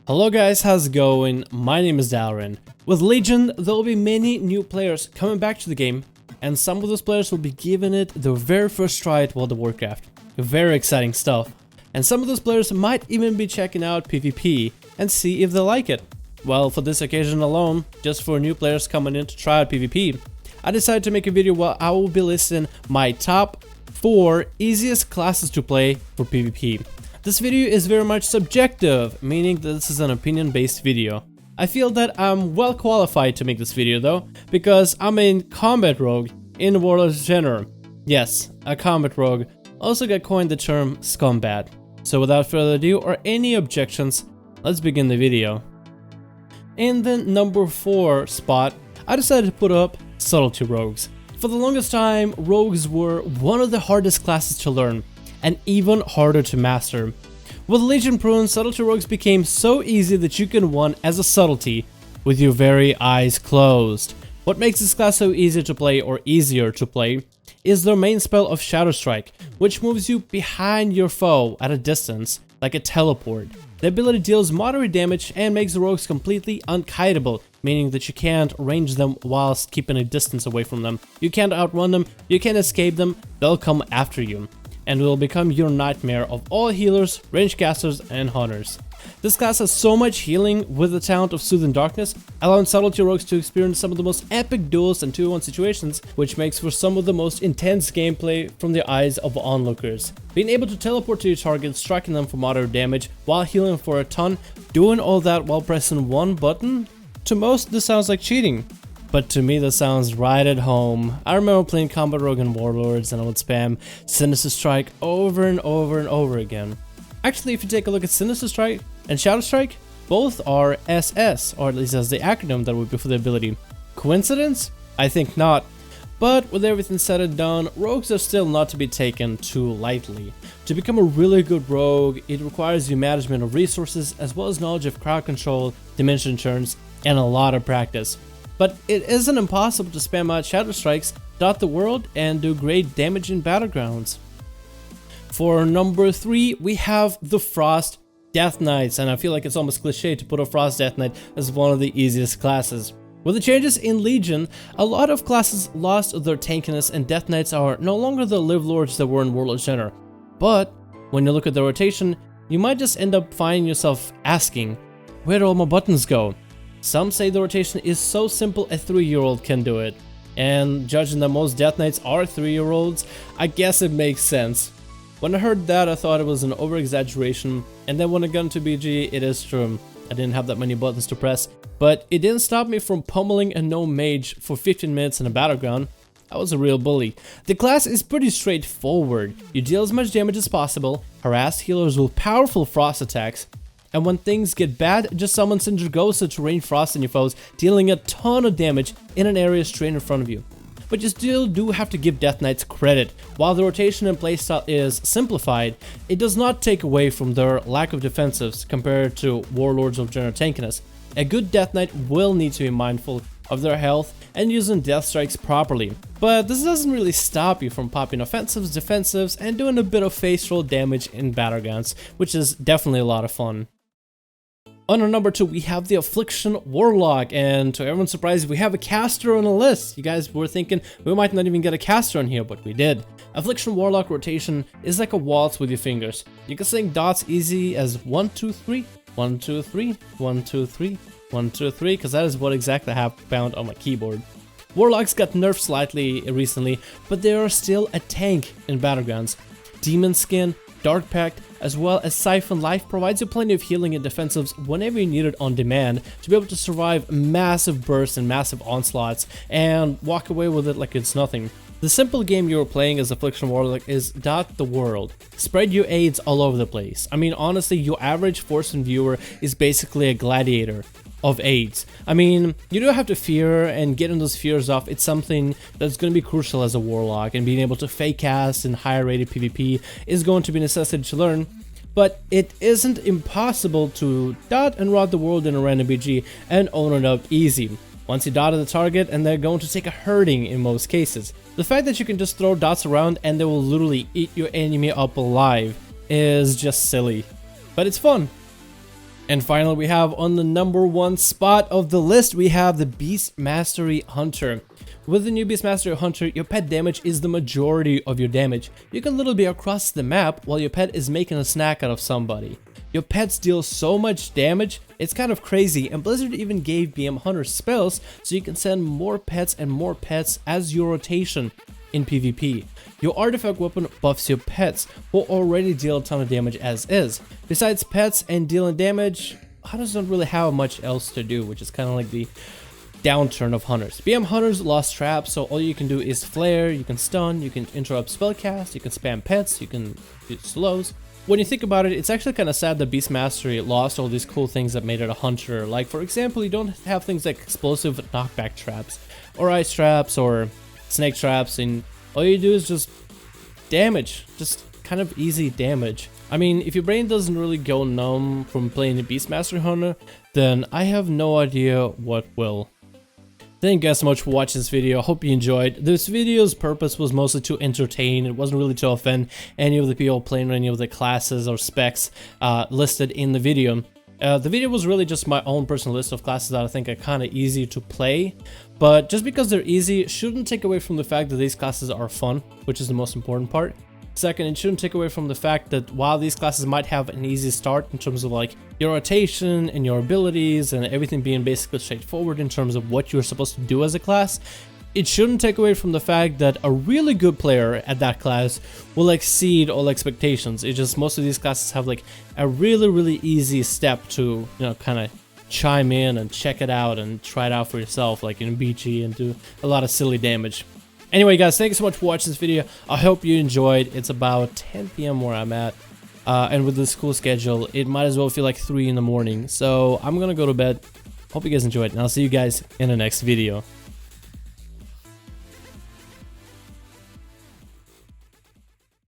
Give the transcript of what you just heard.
Hello guys, how's it going? My name is Dalrin. With Legion, there will be many new players coming back to the game, and some of those players will be giving it their very first try at World of Warcraft. Very exciting stuff. And some of those players might even be checking out PvP and see if they like it. Well, for this occasion alone, just for new players coming in to try out PvP, I decided to make a video where I will be listing my top 4 easiest classes to play for PvP. This video is very much subjective, meaning that this is an opinion-based video. I feel that I'm well qualified to make this video though, because I'm a combat rogue in Warlord genre. Yes, a combat rogue. Also got coined the term scumbat. So without further ado or any objections, let's begin the video. In the number 4 spot, I decided to put up subtlety rogues. For the longest time, rogues were one of the hardest classes to learn, and even harder to master. With Legion Prune, subtlety rogues became so easy that you can win as a subtlety with your very eyes closed. What makes this class so easy to play, or easier to play, is their main spell of Shadow Strike, which moves you behind your foe at a distance, like a teleport. The ability deals moderate damage and makes the rogues completely unkiteable, meaning that you can't range them whilst keeping a distance away from them. You can't outrun them, you can't escape them, they'll come after you, and will become your nightmare of all healers, range casters, and hunters. This class has so much healing with the talent of Soothing Darkness, allowing subtlety rogues to experience some of the most epic duels and 2v1 situations, which makes for some of the most intense gameplay from the eyes of onlookers. Being able to teleport to your target, striking them for moderate damage, while healing for a ton, doing all that while pressing one button? To most, this sounds like cheating. But to me, that sounds right at home. I remember playing Combat Rogue and Warlords, and I would spam Sinister Strike over and over and over again. Actually, if you take a look at Sinister Strike and Shadow Strike, both are SS, or at least as the acronym that would be for the ability. Coincidence? I think not. But with everything said and done, rogues are still not to be taken too lightly. To become a really good rogue, it requires you management of resources, as well as knowledge of crowd control, dimension turns, and a lot of practice. But it isn't impossible to spam out Shadow Strikes, dot the world, and do great damage in battlegrounds. For number 3, we have the Frost Death Knights, and I feel like it's almost cliche to put a Frost Death Knight as one of the easiest classes. With the changes in Legion, a lot of classes lost their tankiness, and Death Knights are no longer the live lords that were in Warlord genre. But when you look at the rotation, you might just end up finding yourself asking, where do all my buttons go? Some say the rotation is so simple a 3-year-old can do it, and judging that most Death Knights are 3-year-olds, I guess it makes sense. When I heard that, I thought it was an over-exaggeration, and then when I got into BG, it is true. I didn't have that many buttons to press, but it didn't stop me from pummeling a gnome mage for 15 minutes in a battleground. I was a real bully. The class is pretty straightforward. You deal as much damage as possible, harass healers with powerful frost attacks, and when things get bad, just summon Sindragosa to rain frost on your foes, dealing a ton of damage in an area straight in front of you. But you still do have to give Death Knights credit. While the rotation and playstyle is simplified, it does not take away from their lack of defensives compared to Warlords of general tankiness. A good Death Knight will need to be mindful of their health and using Death Strikes properly. But this doesn't really stop you from popping offensives, defensives, and doing a bit of face roll damage in battlegrounds, which is definitely a lot of fun. On our number 2, we have the Affliction Warlock, and to everyone's surprise, we have a caster on the list. You guys were thinking we might not even get a caster on here, but we did. Affliction Warlock rotation is like a waltz with your fingers. You can sing dots easy as 1, 2, 3, 1, 2, 3, 1, 2, 3, 1, 2, 3, because that is what exactly I have found on my keyboard. Warlocks got nerfed slightly recently, but they are still a tank in battlegrounds. Demon Skin, Dark Pact, as well as Siphon Life provides you plenty of healing and defensives whenever you need it on demand to be able to survive massive bursts and massive onslaughts and walk away with it like it's nothing. The simple game you're playing as Affliction Warlock is dot the world. Spread your aids all over the place. I mean, honestly, your average Forsen viewer is basically a gladiator of aids. I mean, you do have to fear, and getting those fears off, it's something that's going to be crucial as a warlock, and being able to fake cast in higher rated PvP is going to be necessary to learn. But it isn't impossible to dot and rot the world in a random BG and own it up easy. Once you dot at the target, and they're going to take a hurting in most cases. The fact that you can just throw dots around and they will literally eat your enemy up alive is just silly. But it's fun. And finally, we have on the #1 spot of the list, we have the Beastmaster Hunter. With the new Beastmaster Hunter, your pet damage is the majority of your damage. You can literally be across the map while your pet is making a snack out of somebody. Your pets deal so much damage, it's kind of crazy, and Blizzard even gave BM Hunter spells so you can send more pets and more pets as your rotation in PvP. Your artifact weapon buffs your pets, who already deal a ton of damage as is. Besides pets and dealing damage, Hunters don't really have much else to do, which is kind of like the downturn of Hunters. BM Hunters lost traps, so all you can do is flare, you can stun, you can interrupt spellcast, you can spam pets, you can do slows. When you think about it, it's actually kind of sad that Beastmaster lost all these cool things that made it a Hunter. Like, for example, you don't have things like explosive knockback traps, or ice traps, or snake traps, and all you do is just damage, just kind of easy damage. I mean, if your brain doesn't really go numb from playing the Beastmaster Hunter, then I have no idea what will. Thank you guys so much for watching this video. I hope you enjoyed. This video's purpose was mostly to entertain. It wasn't really to offend any of the people playing any of the classes or specs listed in the video. The video was really just my own personal list of classes that I think are kind of easy to play, but just because they're easy shouldn't take away from the fact that these classes are fun, which is the most important part. Second, it shouldn't take away from the fact that while these classes might have an easy start in terms of like your rotation and your abilities and everything being basically straightforward in terms of what you're supposed to do as a class, it shouldn't take away from the fact that a really good player at that class will exceed all expectations. It's just most of these classes have like a really easy step to, you know, kind of chime in and check it out and try it out for yourself, like in BG, and do a lot of silly damage. Anyway, guys, thank you so much for watching this video. I hope you enjoyed. It's about 10 p.m. where I'm at, and with this school schedule, it might as well feel like 3 in the morning. So I'm gonna go to bed. Hope you guys enjoyed, and I'll see you guys in the next video.